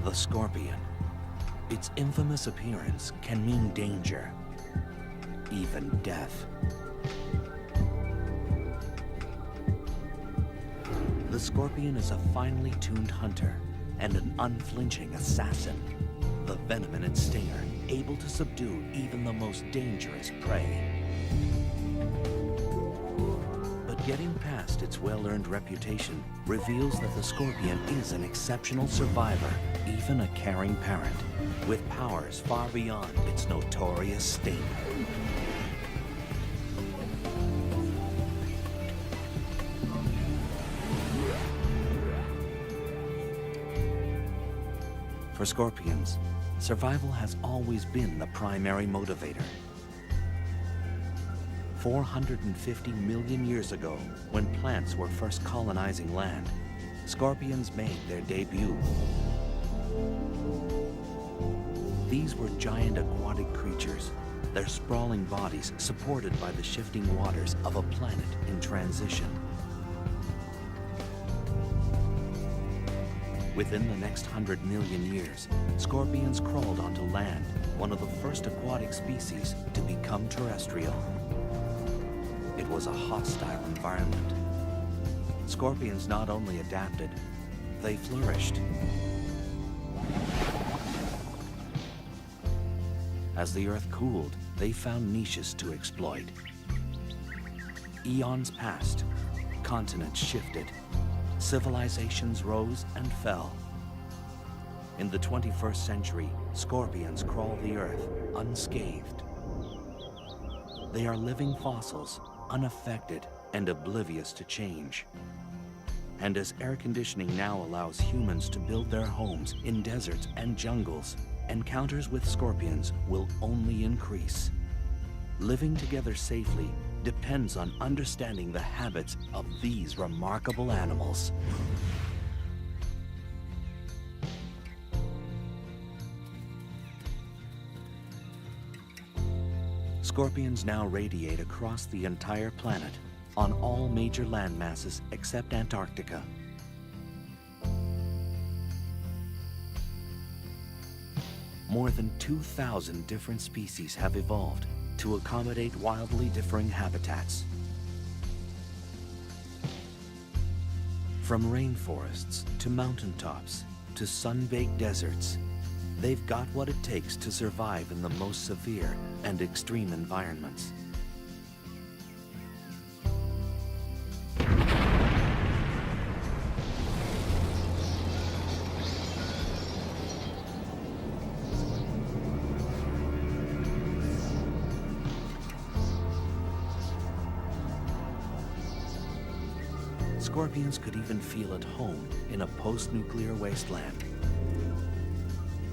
The scorpion. Its infamous appearance can mean danger, even death. The scorpion is a finely tuned hunter and an unflinching assassin. The venom in its stinger able to subdue even the most dangerous prey. But getting past its well-earned reputation reveals that the scorpion is an exceptional survivor, even a caring parent, with powers far beyond its notorious sting. For scorpions, survival has always been the primary motivator. 450 million years ago, when plants were first colonizing land, scorpions made their debut. These were giant aquatic creatures, their sprawling bodies supported by the shifting waters of a planet in transition. Within the next 100 million years, scorpions crawled onto land, one of the first aquatic species to become terrestrial. It was a hostile environment. Scorpions not only adapted, they flourished. As the Earth cooled, they found niches to exploit. Eons passed, continents shifted, civilizations rose and fell. In the 21st century, scorpions crawl the Earth unscathed. They are living fossils, unaffected and oblivious to change. And as air conditioning now allows humans to build their homes in deserts and jungles, encounters with scorpions will only increase. Living together safely depends on understanding the habits of these remarkable animals. Scorpions now radiate across the entire planet on all major land masses except Antarctica. More than 2,000 different species have evolved to accommodate wildly differing habitats. From rainforests to mountaintops to sun-baked deserts, they've got what it takes to survive in the most severe and extreme environments. Scorpions could even feel at home in a post-nuclear wasteland.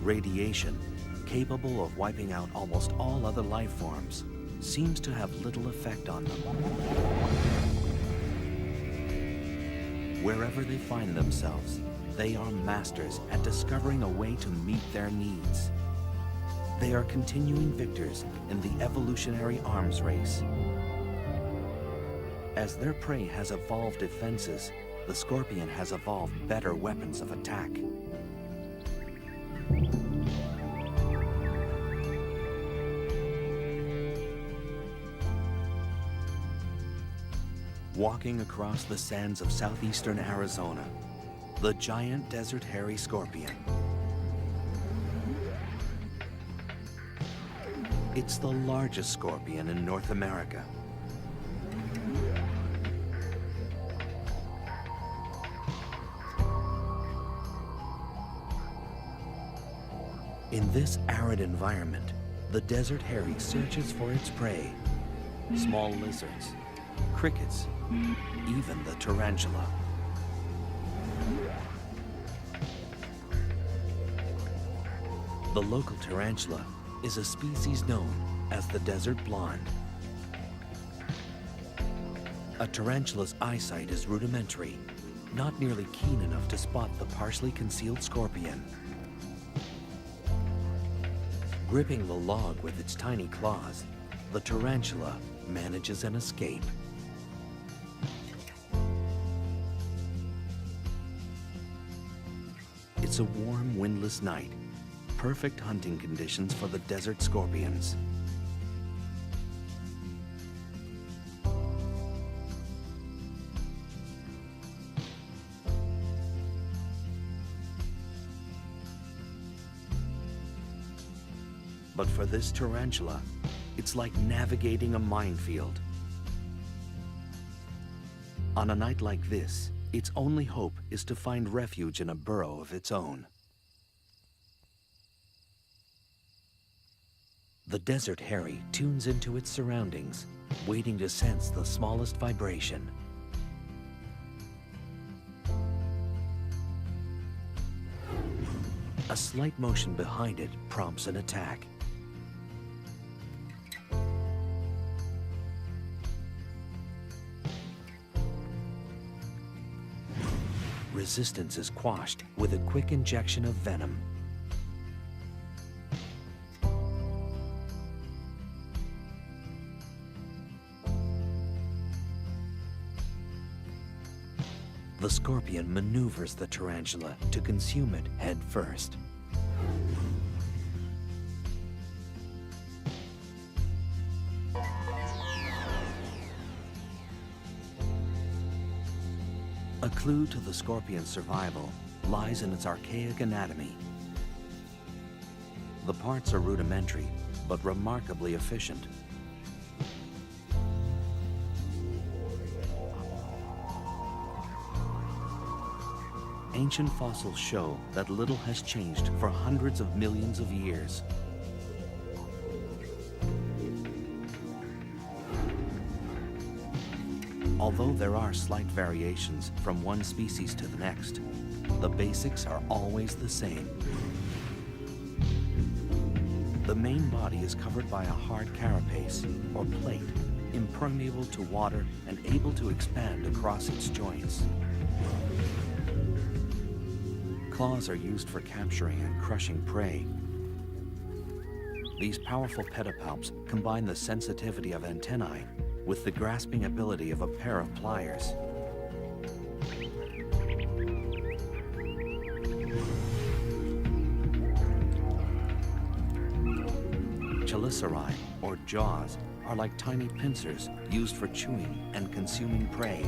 Radiation, capable of wiping out almost all other life forms, seems to have little effect on them. Wherever they find themselves, they are masters at discovering a way to meet their needs. They are continuing victors in the evolutionary arms race. As their prey has evolved defenses, the scorpion has evolved better weapons of attack. Walking across the sands of southeastern Arizona, the giant desert hairy scorpion. It's the largest scorpion in North America. In this arid environment, the desert hairy searches for its prey, small lizards, crickets, even the tarantula. The local tarantula is a species known as the desert blonde. A tarantula's eyesight is rudimentary, not nearly keen enough to spot the partially concealed scorpion. Gripping the log with its tiny claws, the tarantula manages an escape. It's a warm, windless night. Perfect hunting conditions for the desert scorpions. But for this tarantula, it's like navigating a minefield. On a night like this, its only hope is to find refuge in a burrow of its own. The desert hairy tunes into its surroundings, waiting to sense the smallest vibration. A slight motion behind it prompts an attack. Resistance is quashed with a quick injection of venom. The scorpion maneuvers the tarantula to consume it head first. A clue to the scorpion's survival lies in its archaic anatomy. The parts are rudimentary, but remarkably efficient. Ancient fossils show that little has changed for hundreds of millions of years. Although there are slight variations from one species to the next, the basics are always the same. The main body is covered by a hard carapace, or plate, impermeable to water and able to expand across its joints. Claws are used for capturing and crushing prey. These powerful pedipalps combine the sensitivity of antennae with the grasping ability of a pair of pliers. Chelicerae, or jaws, are like tiny pincers used for chewing and consuming prey.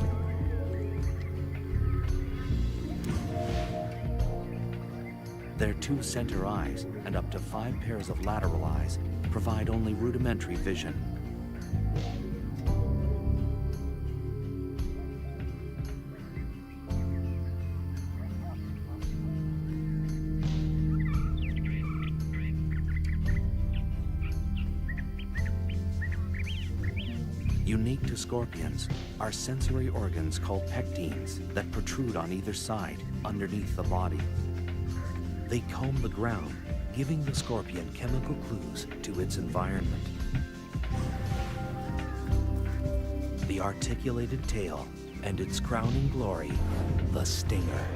Their 2 center eyes and up to 5 pairs of lateral eyes provide only rudimentary vision. Unique to scorpions are sensory organs called pectines that protrude on either side underneath the body. They comb the ground, giving the scorpion chemical clues to its environment. The articulated tail and its crowning glory, the stinger.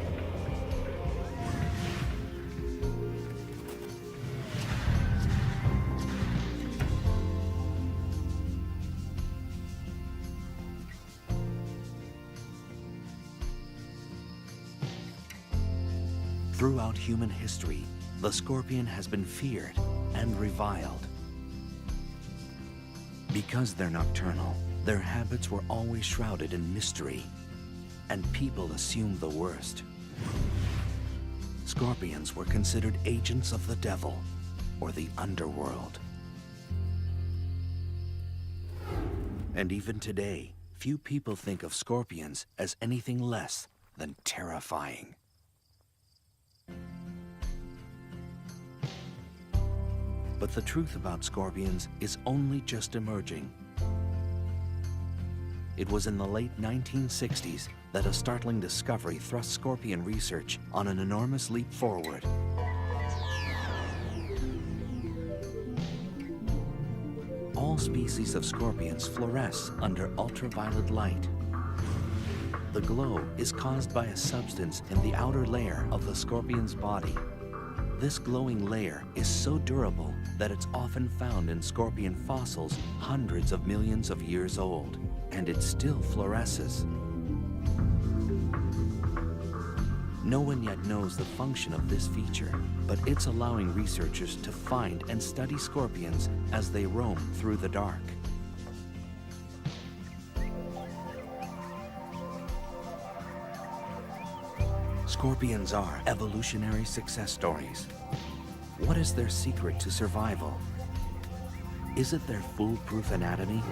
Throughout human history, the scorpion has been feared and reviled. Because they're nocturnal, their habits were always shrouded in mystery, and people assumed the worst. Scorpions were considered agents of the devil or the underworld. And even today, few people think of scorpions as anything less than terrifying. But the truth about scorpions is only just emerging. It was in the late 1960s that a startling discovery thrust scorpion research on an enormous leap forward. All species of scorpions fluoresce under ultraviolet light. The glow is caused by a substance in the outer layer of the scorpion's body. This glowing layer is so durable that it's often found in scorpion fossils hundreds of millions of years old, and it still fluoresces. No one yet knows the function of this feature, but it's allowing researchers to find and study scorpions as they roam through the dark. Scorpions are evolutionary success stories. What is their secret to survival? Is it their foolproof anatomy?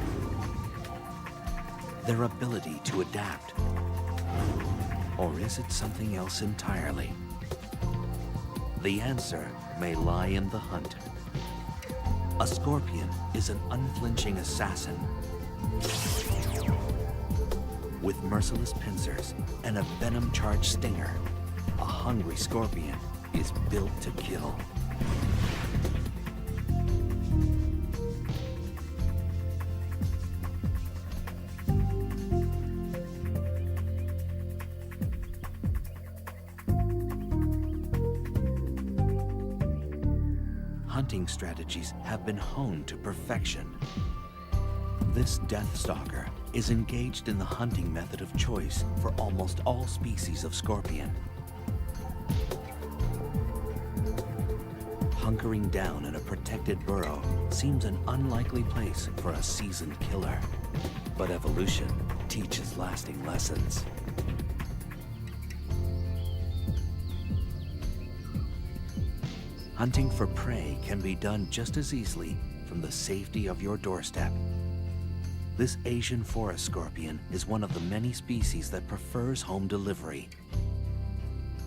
Their ability to adapt? Or is it something else entirely? The answer may lie in the hunt. A scorpion is an unflinching assassin with merciless pincers and a venom-charged stinger. A hungry scorpion is built to kill. Hunting strategies have been honed to perfection. This death stalker is engaged in the hunting method of choice for almost all species of scorpion. Hunkering down in a protected burrow seems an unlikely place for a seasoned killer, but evolution teaches lasting lessons. Hunting for prey can be done just as easily from the safety of your doorstep. This Asian forest scorpion is one of the many species that prefers home delivery.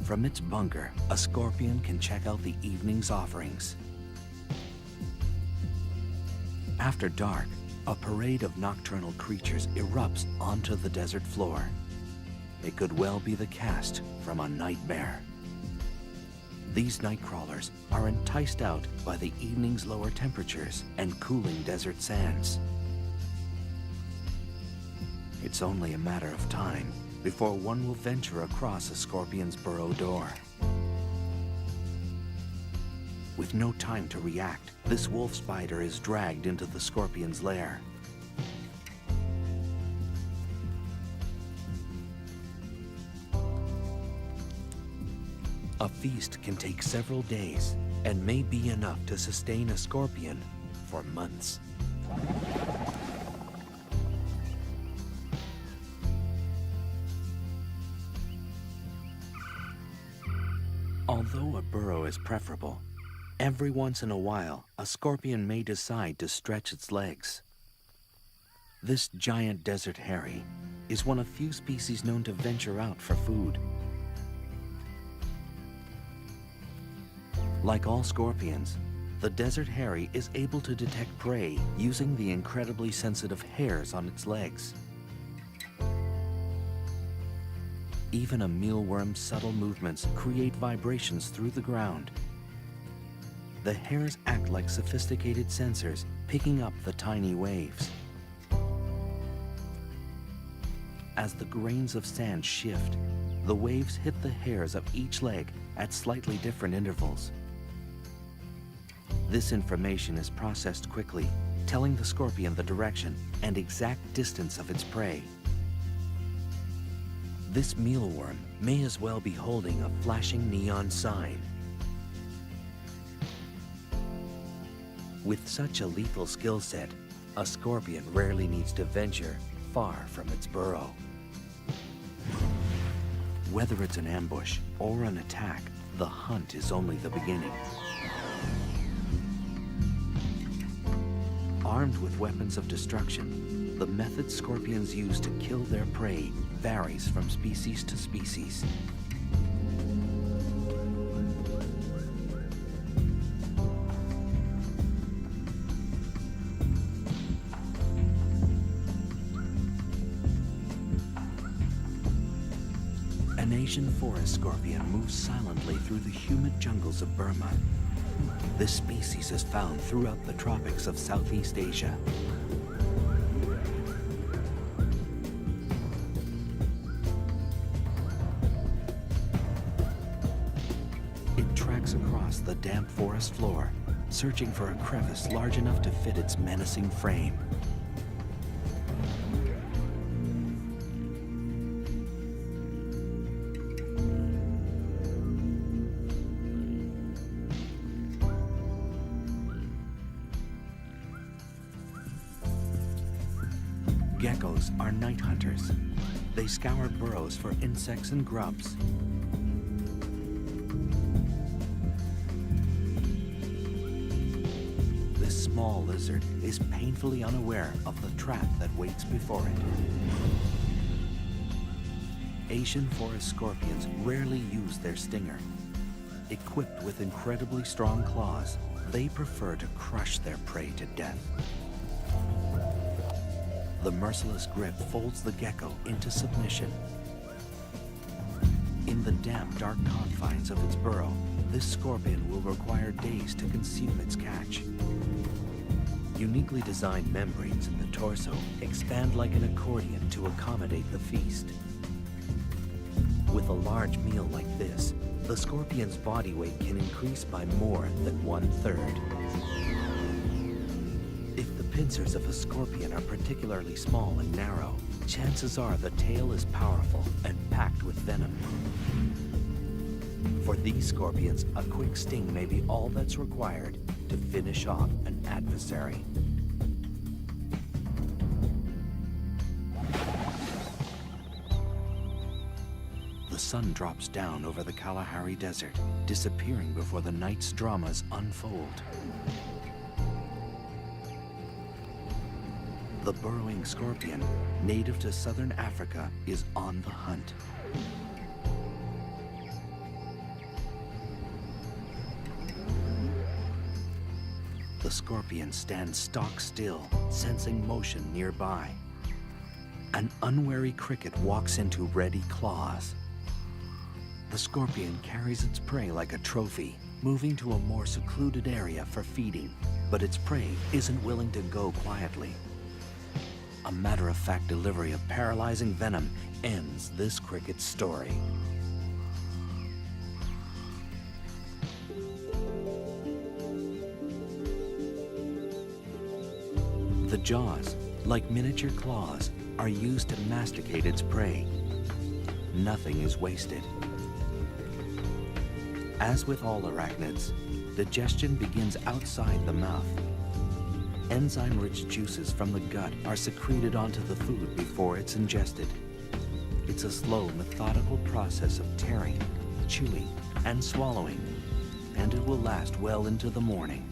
From its bunker, a scorpion can check out the evening's offerings. After dark, a parade of nocturnal creatures erupts onto the desert floor. It could well be the cast from a nightmare. These night crawlers are enticed out by the evening's lower temperatures and cooling desert sands. It's only a matter of time before one will venture across a scorpion's burrow door. With no time to react, this wolf spider is dragged into the scorpion's lair. A feast can take several days and may be enough to sustain a scorpion for months. Although a burrow is preferable, every once in a while, a scorpion may decide to stretch its legs. This giant desert hairy is one of few species known to venture out for food. Like all scorpions, the desert hairy is able to detect prey using the incredibly sensitive hairs on its legs. Even a mealworm's subtle movements create vibrations through the ground. The hairs act like sophisticated sensors, picking up the tiny waves. As the grains of sand shift, the waves hit the hairs of each leg at slightly different intervals. This information is processed quickly, telling the scorpion the direction and exact distance of its prey. This mealworm may as well be holding a flashing neon sign. With such a lethal skill set, a scorpion rarely needs to venture far from its burrow. Whether it's an ambush or an attack, the hunt is only the beginning. Armed with weapons of destruction, the method scorpions use to kill their prey varies from species to species. An Asian forest scorpion moves silently through the humid jungles of Burma. This species is found throughout the tropics of Southeast Asia. It tracks across the damp forest floor, searching for a crevice large enough to fit its menacing frame. crows are night hunters. They scour burrows for insects and grubs. This small lizard is painfully unaware of the trap that waits before it. Asian forest scorpions rarely use their stinger. Equipped with incredibly strong claws, they prefer to crush their prey to death. The merciless grip folds the gecko into submission. In the damp, dark confines of its burrow, this scorpion will require days to consume its catch. Uniquely designed membranes in the torso expand like an accordion to accommodate the feast. With a large meal like this, the scorpion's body weight can increase by more than 1/3. If the pincers of a scorpion are particularly small and narrow, chances are the tail is powerful and packed with venom. For these scorpions, a quick sting may be all that's required to finish off an adversary. The sun drops down over the Kalahari Desert, disappearing before the night's dramas unfold. The burrowing scorpion, native to southern Africa, is on the hunt. The scorpion stands stock still, sensing motion nearby. An unwary cricket walks into ready claws. The scorpion carries its prey like a trophy, moving to a more secluded area for feeding, but its prey isn't willing to go quietly. A matter-of-fact delivery of paralyzing venom ends this cricket's story. The jaws, like miniature claws, are used to masticate its prey. Nothing is wasted. As with all arachnids, digestion begins outside the mouth. Enzyme-rich juices from the gut are secreted onto the food before it's ingested. It's a slow, methodical process of tearing, chewing, and swallowing, and it will last well into the morning.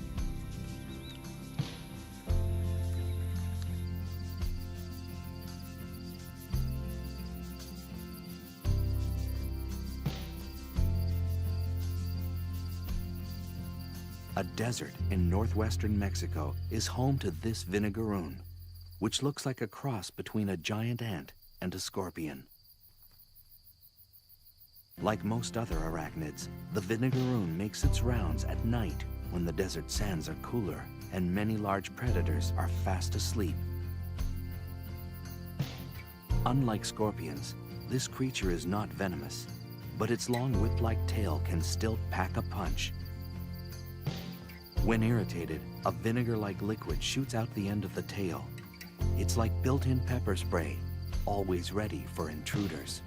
A desert in northwestern Mexico is home to this vinegaroon, which looks like a cross between a giant ant and a scorpion. Like most other arachnids, the vinegaroon makes its rounds at night when the desert sands are cooler and many large predators are fast asleep. Unlike scorpions, this creature is not venomous, but its long whip-like tail can still pack a punch. When irritated, a vinegar-like liquid shoots out the end of the tail. It's like built-in pepper spray, always ready for intruders.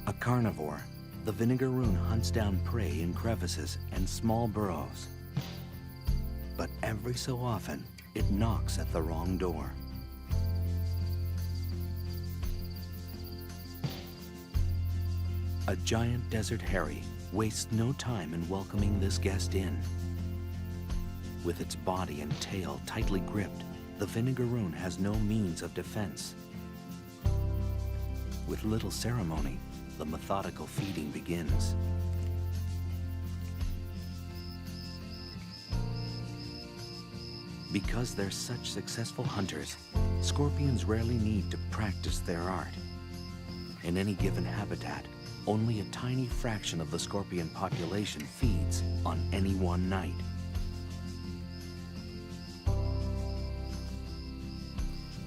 A carnivore, the vinegaroon hunts down prey in crevices and small burrows. But every so often, it knocks at the wrong door. A giant desert hairy wastes no time in welcoming this guest in. With its body and tail tightly gripped, the vinegaroon has no means of defense. With little ceremony, the methodical feeding begins. Because they're such successful hunters, scorpions rarely need to practice their art. In any given habitat, only a tiny fraction of the scorpion population feeds on any one night.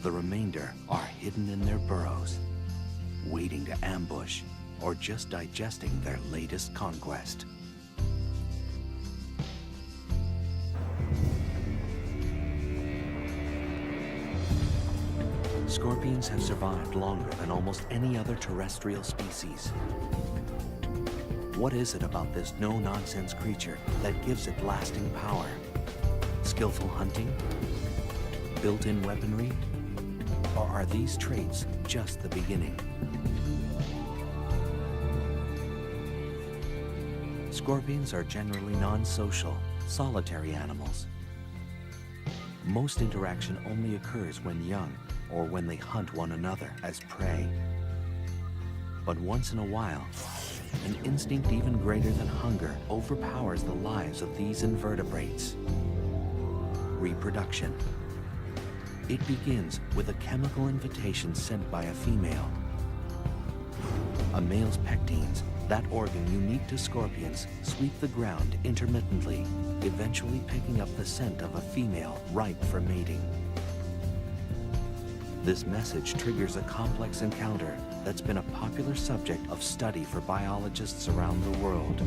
The remainder are hidden in their burrows, waiting to ambush or just digesting their latest conquest. Scorpions have survived longer than almost any other terrestrial species. What is it about this no-nonsense creature that gives it lasting power? Skillful hunting? built-in weaponry? Or are these traits just the beginning? Scorpions are generally non-social, solitary animals. Most interaction only occurs when young or when they hunt one another as prey. But once in a while, an instinct even greater than hunger overpowers the lives of these invertebrates. Reproduction. It begins with a chemical invitation sent by a female. A male's pectines, that organ unique to scorpions, sweep the ground intermittently, eventually picking up the scent of a female ripe for mating. This message triggers a complex encounter that's been a popular subject of study for biologists around the world.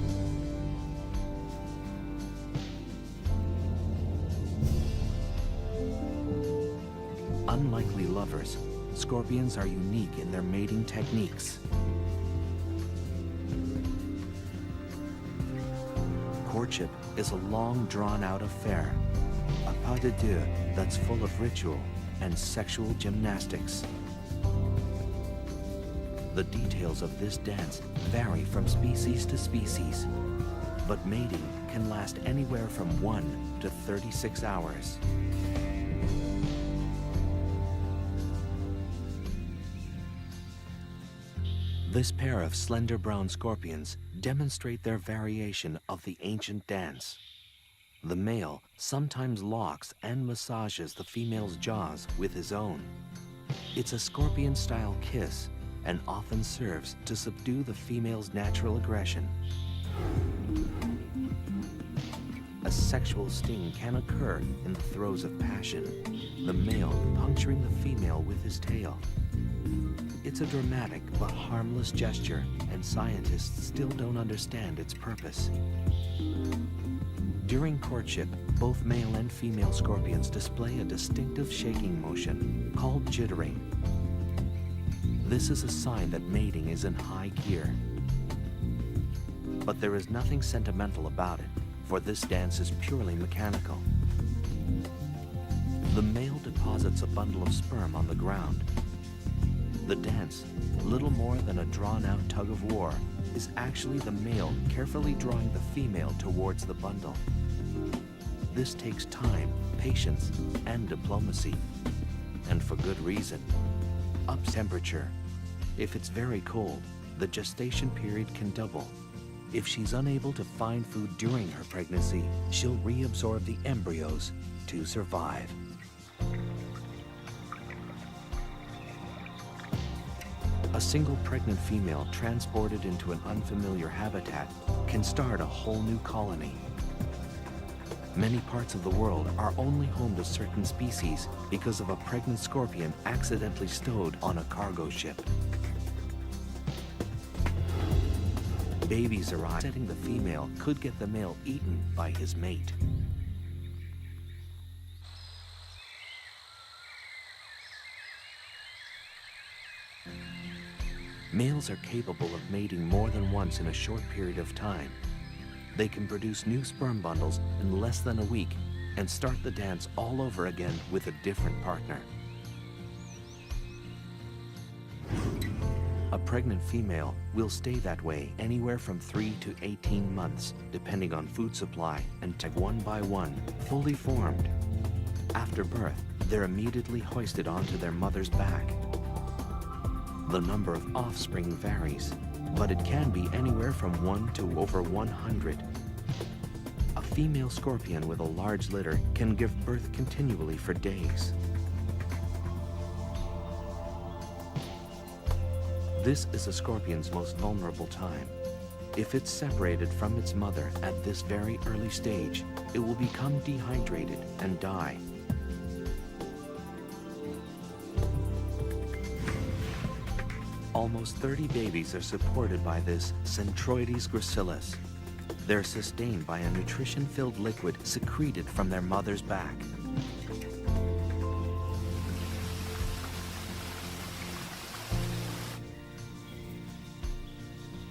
Unlikely lovers, scorpions are unique in their mating techniques. Courtship is a long, drawn-out affair, a pas de deux that's full of ritual and sexual gymnastics. The details of this dance vary from species to species, but mating can last anywhere from 1 to 36 hours. This pair of slender brown scorpions demonstrate their variation of the ancient dance. The male sometimes locks and massages the female's jaws with his own. It's a scorpion-style kiss and often serves to subdue the female's natural aggression. A sexual sting can occur in the throes of passion, the male puncturing the female with his tail. It's a dramatic but harmless gesture, and scientists still don't understand its purpose. During courtship, both male and female scorpions display a distinctive shaking motion called jittering. This is a sign that mating is in high gear. But there is nothing sentimental about it, for this dance is purely mechanical. The male deposits a bundle of sperm on the ground. The dance, little more than a drawn-out tug-of-war, is actually the male carefully drawing the female towards the bundle. This takes time, patience, and diplomacy. And for good reason. Ups temperature. If it's very cold, the gestation period can double. If she's unable to find food during her pregnancy, she'll reabsorb the embryos to survive. A single pregnant female transported into an unfamiliar habitat can start a whole new colony. Many parts of the world are only home to certain species because of a pregnant scorpion accidentally stowed on a cargo ship. Babies arrive, setting the female could get the male eaten by his mate. Males are capable of mating more than once in a short period of time. They can produce new sperm bundles in less than a week and start the dance all over again with a different partner. A pregnant female will stay that way anywhere from 3 to 18 months, depending on food supply, and one by one, fully formed. After birth, they're immediately hoisted onto their mother's back. The number of offspring varies, but it can be anywhere from 1 to over 100. A female scorpion with a large litter can give birth continually for days. This is a scorpion's most vulnerable time. If it's separated from its mother at this very early stage, it will become dehydrated and die. Almost 30 babies are supported by this Centroides gracilis. They're sustained by a nutrition-filled liquid secreted from their mother's back.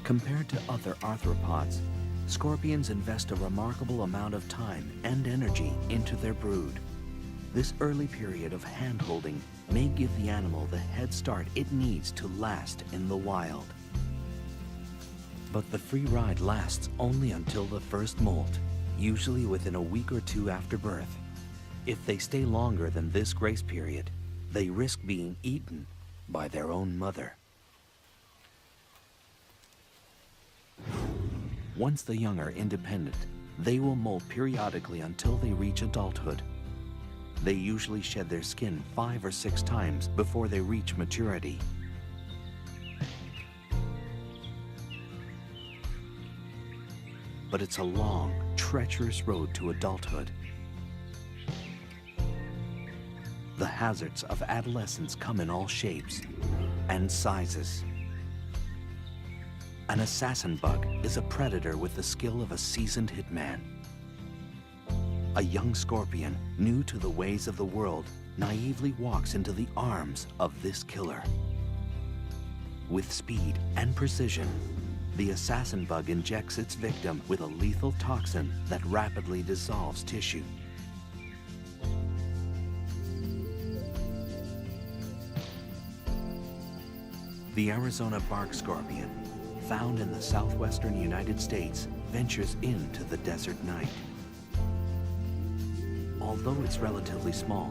Compared to other arthropods, scorpions invest a remarkable amount of time and energy into their brood. This early period of hand-holding may give the animal the head start it needs to last in the wild. But the free ride lasts only until the first molt, usually within a week or two after birth. If they stay longer than this grace period, they risk being eaten by their own mother. Once the young are independent, they will molt periodically until they reach adulthood. They usually shed their skin 5 or 6 times before they reach maturity. But it's a long, treacherous road to adulthood. The hazards of adolescence come in all shapes and sizes. An assassin bug is a predator with the skill of a seasoned hitman. A young scorpion, new to the ways of the world, naively walks into the arms of this killer. With speed and precision, the assassin bug injects its victim with a lethal toxin that rapidly dissolves tissue. The Arizona bark scorpion, found in the southwestern United States, ventures into the desert night. Although it's relatively small,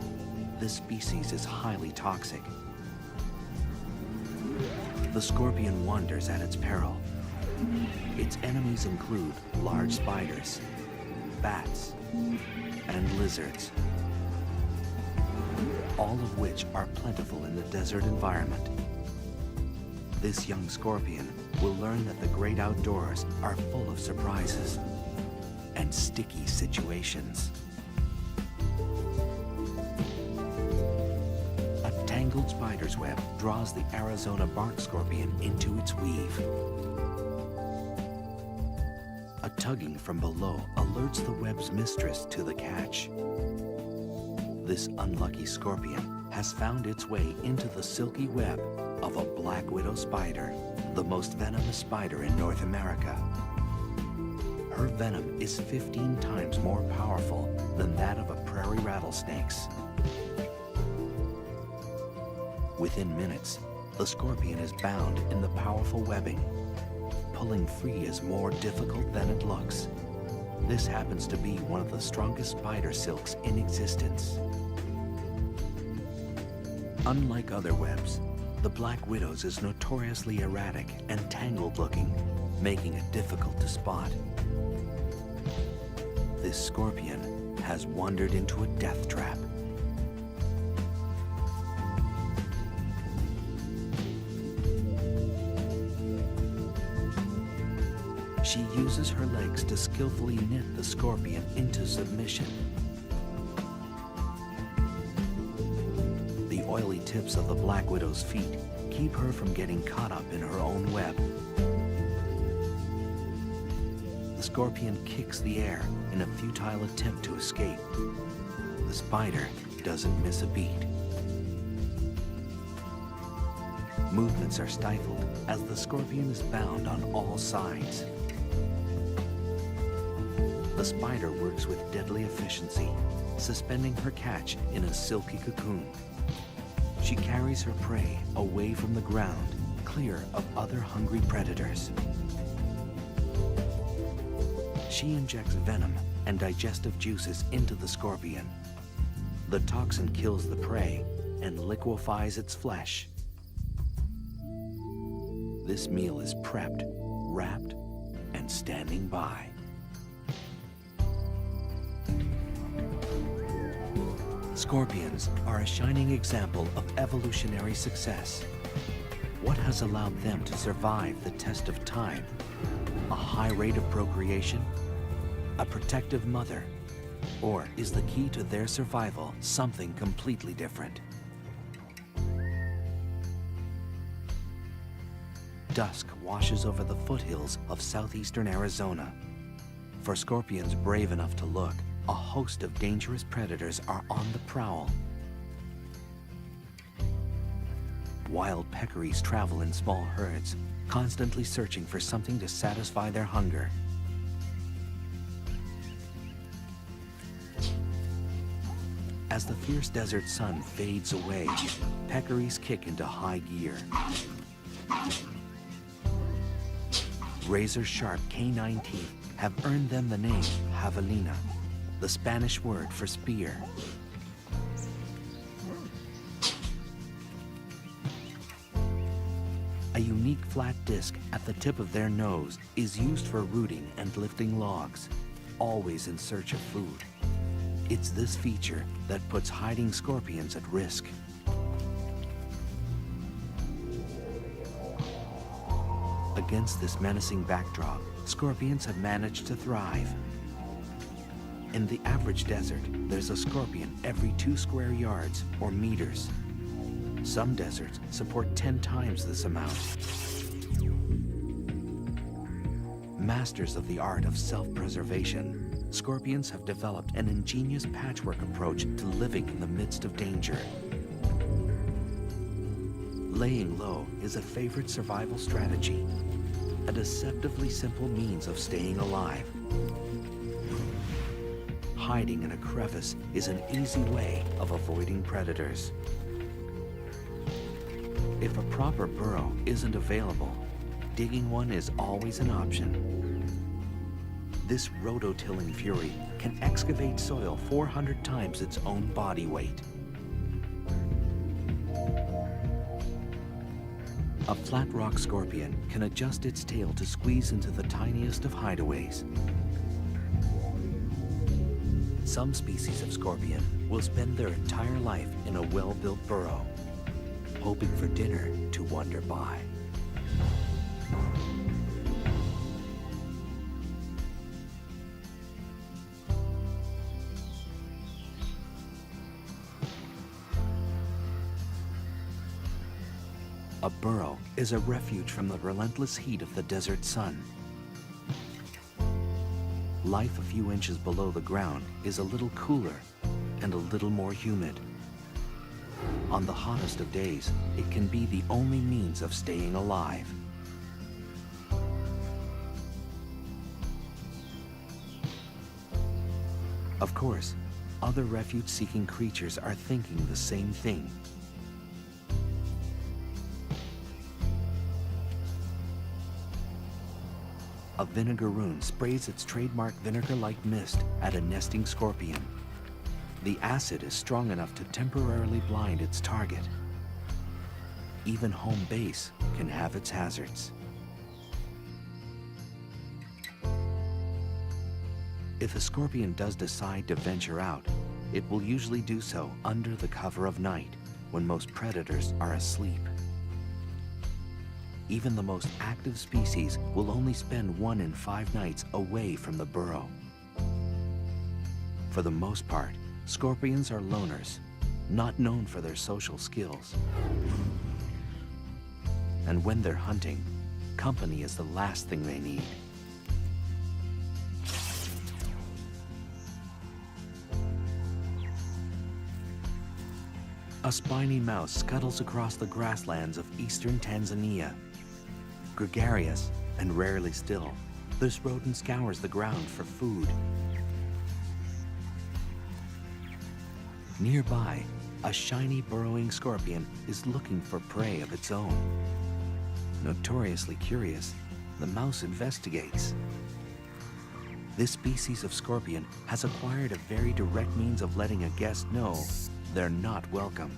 this species is highly toxic. The scorpion wanders at its peril. Its enemies include large spiders, bats, and lizards, all of which are plentiful in the desert environment. This young scorpion will learn that the great outdoors are full of surprises and sticky situations. A tangled spider's web draws the Arizona bark scorpion into its weave. A tugging from below alerts the web's mistress to the catch. This unlucky scorpion has found its way into the silky web of a black widow spider, the most venomous spider in North America. Her venom is 15 times more powerful than that of a prairie rattlesnake's. Within minutes, the scorpion is bound in the powerful webbing. Pulling free is more difficult than it looks. This happens to be one of the strongest spider silks in existence. Unlike other webs, the black widow's is notoriously erratic and tangled looking, making it difficult to spot. This scorpion has wandered into a death trap. She uses her legs to skillfully knit the scorpion into submission. The oily tips of the black widow's feet keep her from getting caught up in her own web. The scorpion kicks the air in a futile attempt to escape. The spider doesn't miss a beat. Movements are stifled as the scorpion is bound on all sides. The spider works with deadly efficiency, suspending her catch in a silky cocoon. She carries her prey away from the ground, clear of other hungry predators. She injects venom and digestive juices into the scorpion. The toxin kills the prey and liquefies its flesh. This meal is prepped, wrapped, and standing by. Scorpions are a shining example of evolutionary success. What has allowed them to survive the test of time? A high rate of procreation? A protective mother? Or is the key to their survival something completely different? Dusk washes over the foothills of southeastern Arizona. For scorpions brave enough to look, a host of dangerous predators are on the prowl. Wild peccaries travel in small herds, constantly searching for something to satisfy their hunger. As the fierce desert sun fades away, peccaries kick into high gear. Razor-sharp canine teeth have earned them the name javelina, the Spanish word for spear. A unique flat disc at the tip of their nose is used for rooting and lifting logs, always in search of food. It's this feature that puts hiding scorpions at risk. Against this menacing backdrop, scorpions have managed to thrive. In the average desert, there's a scorpion every 2 square yards or meters. Some deserts support 10 times this amount. Masters of the art of self-preservation, scorpions have developed an ingenious patchwork approach to living in the midst of danger. Laying low is a favorite survival strategy, a deceptively simple means of staying alive. Hiding in a crevice is an easy way of avoiding predators. If a proper burrow isn't available, digging one is always an option. This rototilling fury can excavate soil 400 times its own body weight. A flat rock scorpion can adjust its tail to squeeze into the tiniest of hideaways. Some species of scorpion will spend their entire life in a well-built burrow, hoping for dinner to wander by. A burrow is a refuge from the relentless heat of the desert sun. Life a few inches below the ground is a little cooler and a little more humid. On the hottest of days, it can be the only means of staying alive. Of course, other refuge-seeking creatures are thinking the same thing. A vinegaroon sprays its trademark vinegar-like mist at a nesting scorpion. The acid is strong enough to temporarily blind its target. Even home base can have its hazards. If a scorpion does decide to venture out, it will usually do so under the cover of night, when most predators are asleep. Even the most active species will only spend 1 in 5 nights away from the burrow. For the most part, scorpions are loners, not known for their social skills. And when they're hunting, company is the last thing they need. A spiny mouse scuttles across the grasslands of eastern Tanzania. Gregarious and rarely still, this rodent scours the ground for food. Nearby, a shiny burrowing scorpion is looking for prey of its own. Notoriously curious, the mouse investigates. This species of scorpion has acquired a very direct means of letting a guest know they're not welcome.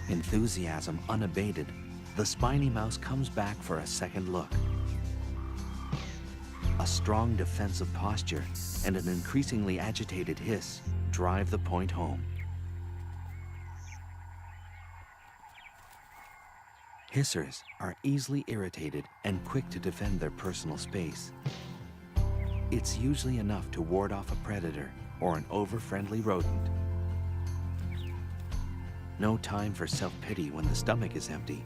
Enthusiasm unabated, the spiny mouse comes back for a second look. A strong defensive posture and an increasingly agitated hiss drive the point home. Hissers are easily irritated and quick to defend their personal space. It's usually enough to ward off a predator or an over-friendly rodent. No time for self-pity when the stomach is empty.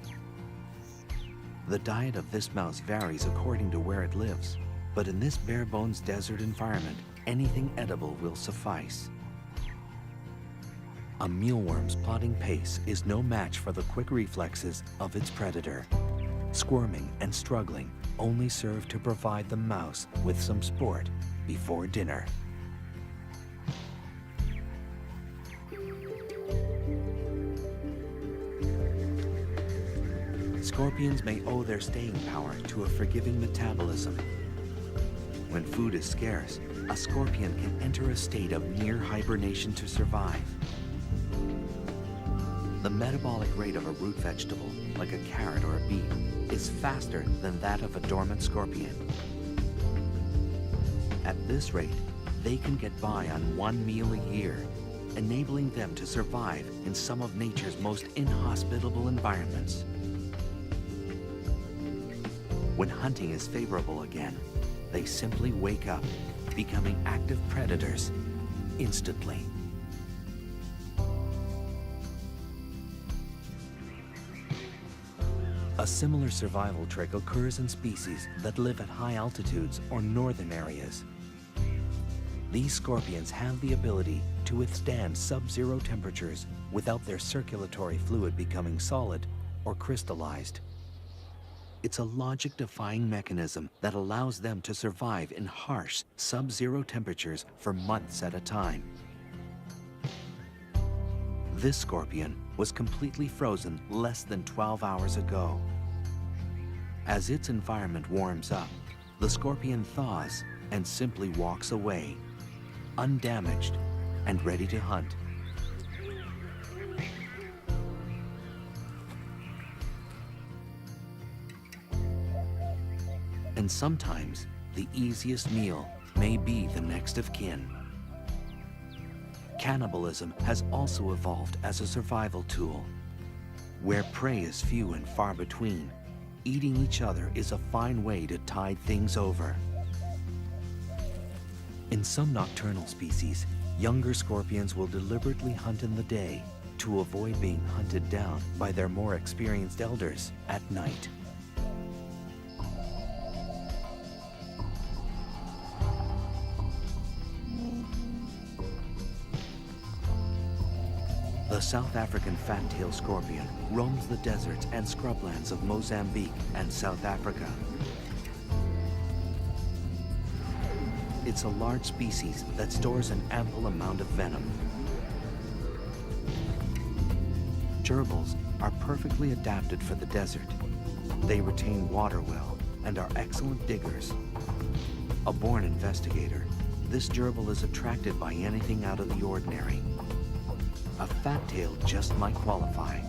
The diet of this mouse varies according to where it lives, but in this bare-bones desert environment, anything edible will suffice. A mealworm's plodding pace is no match for the quick reflexes of its predator. squirming and struggling only serve to provide the mouse with some sport before dinner. Scorpions may owe their staying power to a forgiving metabolism. When food is scarce, a scorpion can enter a state of near hibernation to survive. The metabolic rate of a root vegetable, like a carrot or a beet, is faster than that of a dormant scorpion. At this rate, they can get by on one meal a year, enabling them to survive in some of nature's most inhospitable environments. When hunting is favorable again, they simply wake up, becoming active predators instantly. A similar survival trick occurs in species that live at high altitudes or northern areas. These scorpions have the ability to withstand sub-zero temperatures without their circulatory fluid becoming solid or crystallized. It's a logic-defying mechanism that allows them to survive in harsh, sub-zero temperatures for months at a time. This scorpion was completely frozen less than 12 hours ago. As its environment warms up, the scorpion thaws and simply walks away, undamaged and ready to hunt. And sometimes, the easiest meal may be the next of kin. Cannibalism has also evolved as a survival tool. Where prey is few and far between, eating each other is a fine way to tide things over. In some nocturnal species, younger scorpions will deliberately hunt in the day to avoid being hunted down by their more experienced elders at night. The South African fat-tailed scorpion roams the deserts and scrublands of Mozambique and South Africa. It's a large species that stores an ample amount of venom. Gerbils are perfectly adapted for the desert. They retain water well and are excellent diggers. A born investigator, this gerbil is attracted by anything out of the ordinary. A fat tail just might qualify.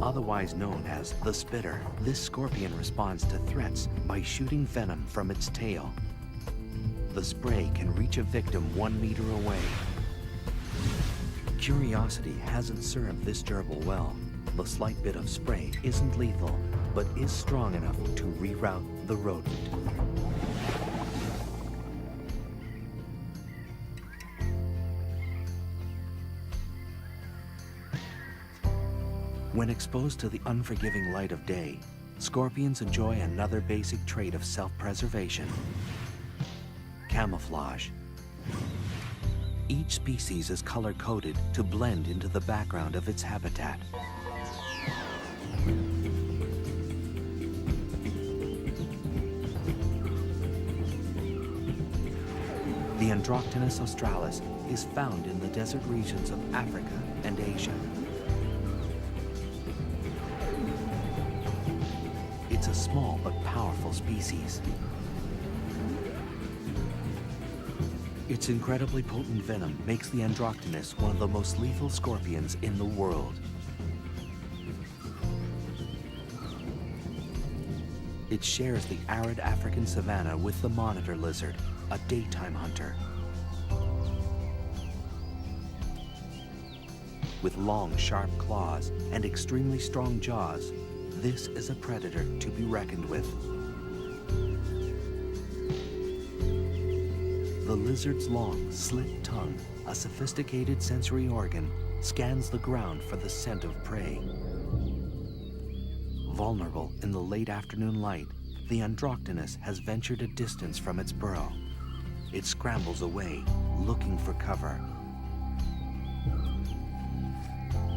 Otherwise known as the spitter, this scorpion responds to threats by shooting venom from its tail. The spray can reach a victim 1 meter away. Curiosity hasn't served this gerbil well. The slight bit of spray isn't lethal, but is strong enough to reroute the rodent. When exposed to the unforgiving light of day, scorpions enjoy another basic trait of self-preservation: camouflage. Each species is color-coded to blend into the background of its habitat. The Androctonus australis is found in the desert regions of Africa and Asia. It's a small but powerful species. Its incredibly potent venom makes the Androctonus one of the most lethal scorpions in the world. It shares the arid African savanna with the monitor lizard, a daytime hunter. With long, sharp claws and extremely strong jaws, this is a predator to be reckoned with. The lizard's long, slit tongue, a sophisticated sensory organ, scans the ground for the scent of prey. Vulnerable in the late afternoon light, the Androctonus has ventured a distance from its burrow. It scrambles away, looking for cover.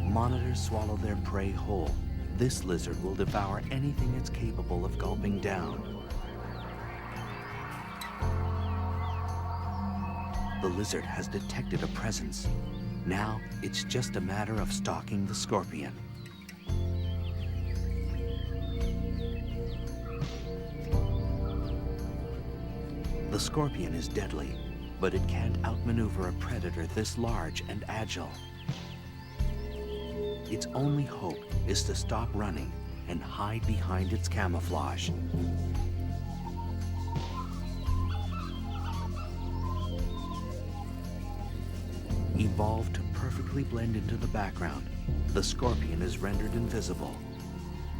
Monitors swallow their prey whole. This lizard will devour anything it's capable of gulping down. The lizard has detected a presence. Now it's just a matter of stalking the scorpion. The scorpion is deadly, but it can't outmaneuver a predator this large and agile. Its only hope is to stop running and hide behind its camouflage. Evolved to perfectly blend into the background, the scorpion is rendered invisible.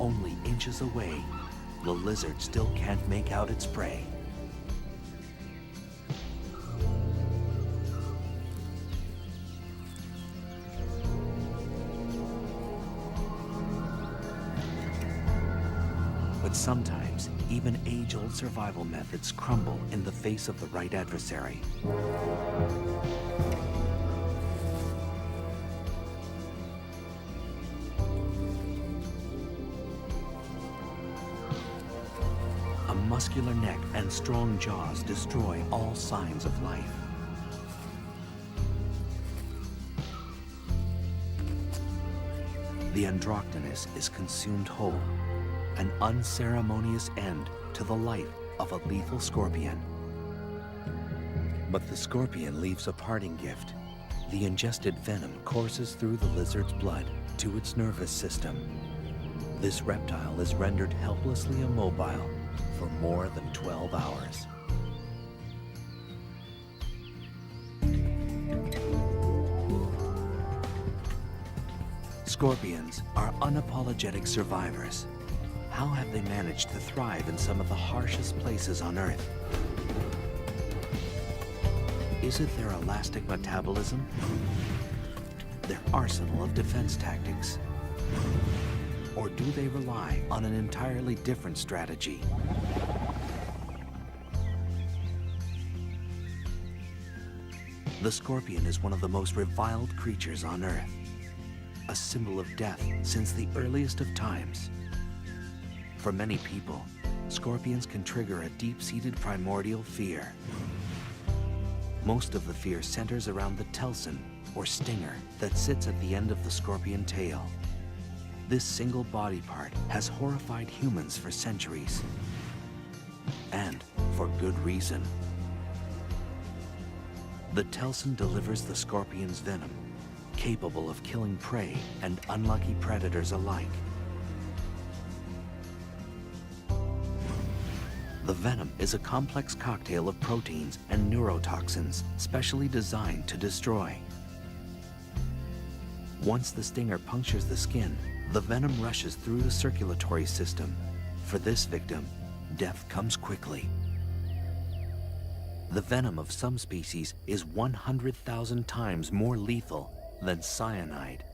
Only inches away, the lizard still can't make out its prey. But sometimes, even age-old survival methods crumble in the face of the right adversary. A muscular neck and strong jaws destroy all signs of life. The Androctonus is consumed whole, an unceremonious end to the life of a lethal scorpion. But the scorpion leaves a parting gift. The ingested venom courses through the lizard's blood to its nervous system. This reptile is rendered helplessly immobile for more than 12 hours. Scorpions are unapologetic survivors. How have they managed to thrive in some of the harshest places on Earth? Is it their elastic metabolism? Their arsenal of defense tactics? Or do they rely on an entirely different strategy? The scorpion is one of the most reviled creatures on Earth, a symbol of death since the earliest of times. For many people, scorpions can trigger a deep-seated primordial fear. Most of the fear centers around the telson, or stinger, that sits at the end of the scorpion tail. This single body part has horrified humans for centuries. And for good reason. The telson delivers the scorpion's venom, capable of killing prey and unlucky predators alike. The venom is a complex cocktail of proteins and neurotoxins specially designed to destroy. Once the stinger punctures the skin, the venom rushes through the circulatory system. For this victim, death comes quickly. The venom of some species is 100,000 times more lethal than cyanide.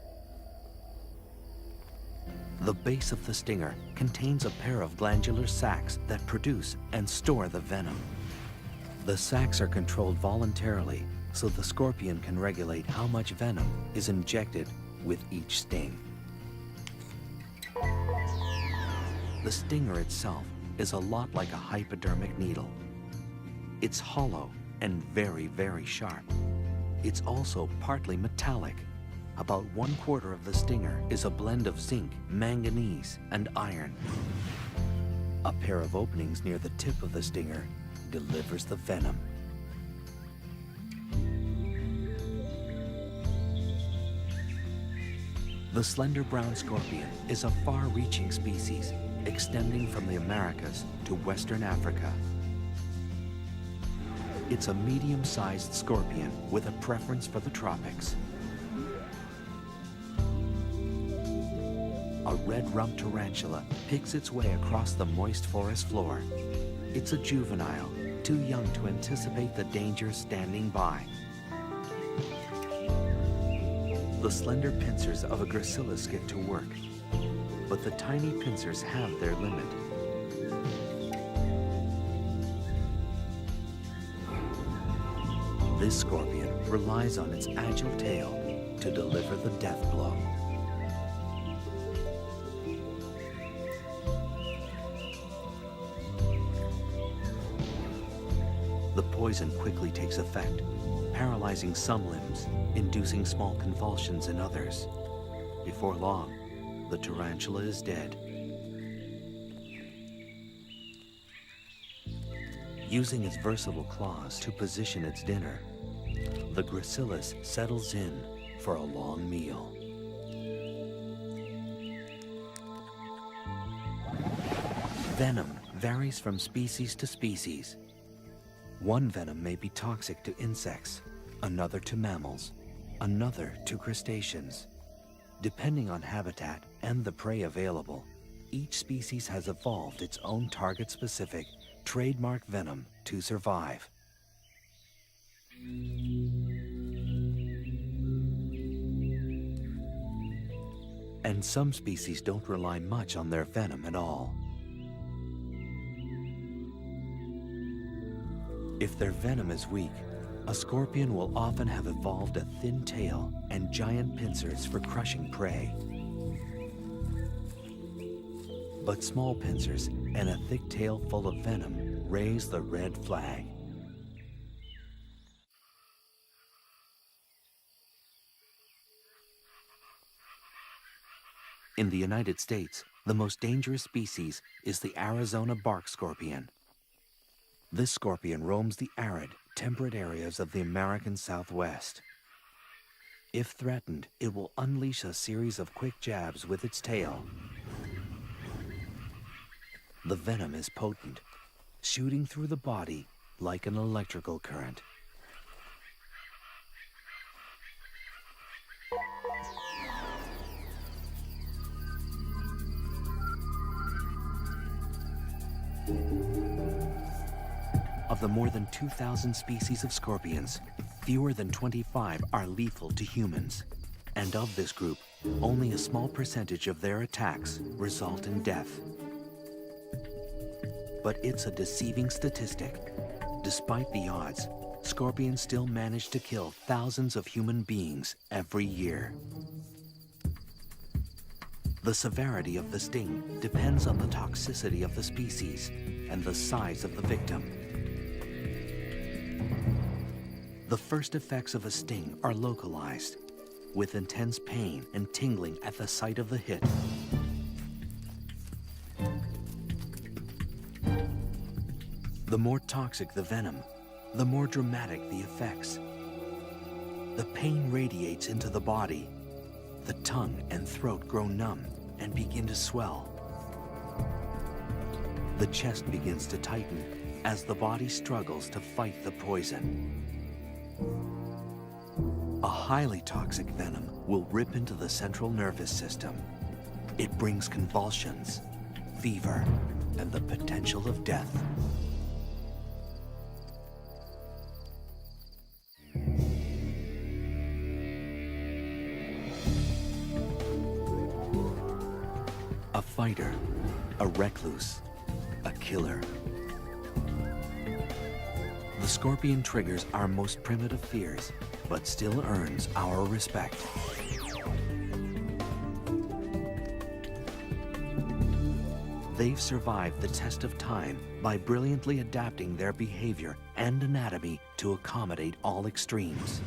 The base of the stinger contains a pair of glandular sacs that produce and store the venom. The sacs are controlled voluntarily, so the scorpion can regulate how much venom is injected with each sting. The stinger itself is a lot like a hypodermic needle. It's hollow and very, very sharp. It's also partly metallic. About 1/4 of the stinger is a blend of zinc, manganese, and iron. A pair of openings near the tip of the stinger delivers the venom. The slender brown scorpion is a far-reaching species, extending from the Americas to Western Africa. It's a medium-sized scorpion with a preference for the tropics. A red-rumped tarantula picks its way across the moist forest floor. It's a juvenile, too young to anticipate the dangers standing by. The slender pincers of a gracilis get to work, but the tiny pincers have their limit. This scorpion relies on its agile tail to deliver the death blow. The poison quickly takes effect, paralyzing some limbs, inducing small convulsions in others. Before long, the tarantula is dead. Using its versatile claws to position its dinner, the gracilis settles in for a long meal. Venom varies from species to species. One venom may be toxic to insects, another to mammals, another to crustaceans. Depending on habitat and the prey available, each species has evolved its own target-specific, trademark venom to survive. And some species don't rely much on their venom at all. If their venom is weak, a scorpion will often have evolved a thin tail and giant pincers for crushing prey. But small pincers and a thick tail full of venom raise the red flag. In the United States, the most dangerous species is the Arizona bark scorpion. This scorpion roams the arid, temperate areas of the American Southwest. If threatened, it will unleash a series of quick jabs with its tail. The venom is potent, shooting through the body like an electrical current. Of the more than 2,000 species of scorpions, fewer than 25 are lethal to humans. And of this group, only a small percentage of their attacks result in death. But it's a deceiving statistic. Despite the odds, scorpions still manage to kill thousands of human beings every year. The severity of the sting depends on the toxicity of the species and the size of the victim. The first effects of a sting are localized, with intense pain and tingling at the site of the hit. The more toxic the venom, the more dramatic the effects. The pain radiates into the body. The tongue and throat grow numb and begin to swell. The chest begins to tighten as the body struggles to fight the poison. A highly toxic venom will rip into the central nervous system. It brings convulsions, fever, and the potential of death. A fighter, a recluse, a killer. The scorpion triggers our most primitive fears, but still earns our respect. They've survived the test of time by brilliantly adapting their behavior and anatomy to accommodate all extremes.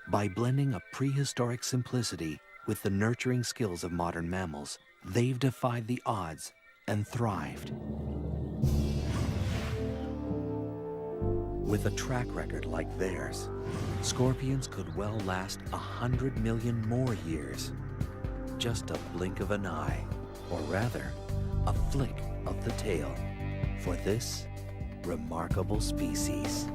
By blending a prehistoric simplicity with the nurturing skills of modern mammals, they've defied the odds and thrived. With a track record like theirs, scorpions could well last 100 million more years. Just a blink of an eye, or rather, a flick of the tail for this remarkable species.